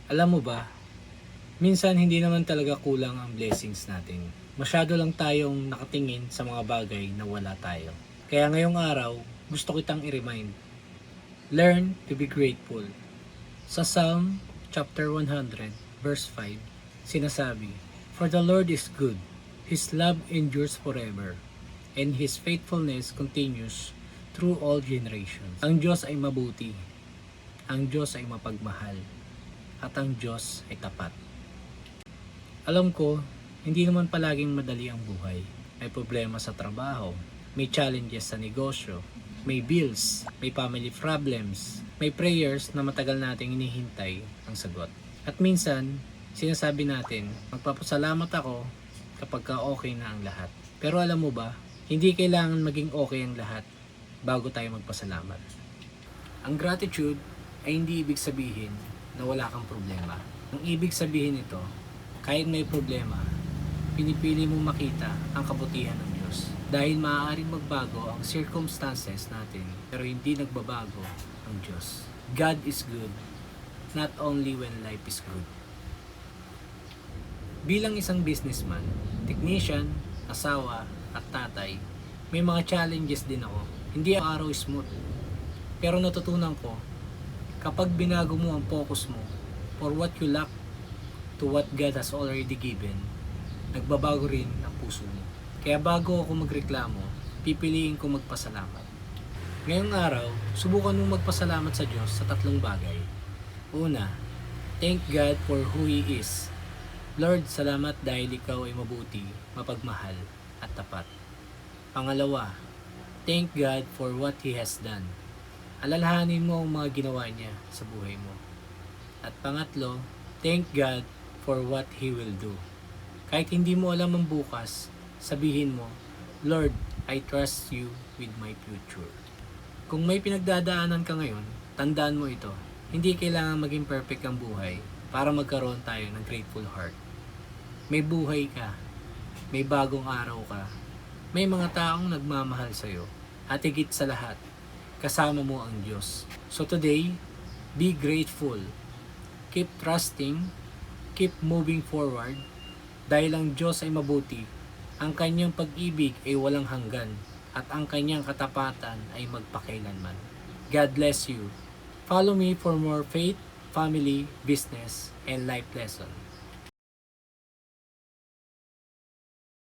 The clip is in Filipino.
Alam mo ba, minsan hindi naman talaga kulang ang blessings natin. Masyado lang tayong nakatingin sa mga bagay na wala tayo. Kaya ngayong araw, gusto kitang i-remind. Learn to be grateful. Sa Psalm chapter 100, verse 5, sinasabi, "For the Lord is good, His love endures forever, and His faithfulness continues through all generations." Ang Diyos ay mabuti, ang Diyos ay mapagmahal, at ang Diyos ay tapat. Alam ko, hindi naman palaging madali ang buhay. May problema sa trabaho, may challenges sa negosyo, may bills, may family problems, may prayers na matagal nating hinihintay ang sagot. At minsan, sinasabi natin, magpapasalamat ako kapag okay na ang lahat. Pero alam mo ba, hindi kailangan maging okay ang lahat bago tayo magpasalamat. Ang gratitude ay hindi ibig sabihin na wala kang problema. Ang ibig sabihin nito, kahit may problema, pinipili mong makita ang kabutihan ng Diyos. Dahil maaaring magbago ang circumstances natin, pero hindi nagbabago ang Diyos. God is good, not only when life is good. Bilang isang businessman, technician, asawa, at tatay, may mga challenges din ako. Hindi ang araw smooth. Pero natutunan ko, kapag binago mo ang focus mo for what you lack to what God has already given, nagbabago rin ang puso mo. Kaya bago ako magreklamo, pipiliin ko magpasalamat. Ngayong araw, subukan mong magpasalamat sa Diyos sa 3 bagay. Una, thank God for who He is. Lord, salamat dahil Ikaw ay mabuti, mapagmahal, at tapat. Pangalawa, thank God for what He has done. Alalahanin mo ang mga ginawa niya sa buhay mo. At pangatlo, thank God for what He will do. Kahit hindi mo alam ang bukas, sabihin mo, Lord, I trust You with my future. Kung may pinagdadaanan ka ngayon, tandaan mo ito. Hindi kailangan maging perfect ang buhay para magkaroon tayo ng grateful heart. May buhay ka, may bagong araw ka, may mga taong nagmamahal sa'yo, at higit sa lahat, kasama mo ang Diyos. So today, be grateful. Keep trusting, keep moving forward, dahil ang Diyos ay mabuti, ang kanyang pag-ibig ay walang hanggan, at ang kanyang katapatan ay magpakailanman. God bless you. Follow me for more faith, family, business, and life lesson.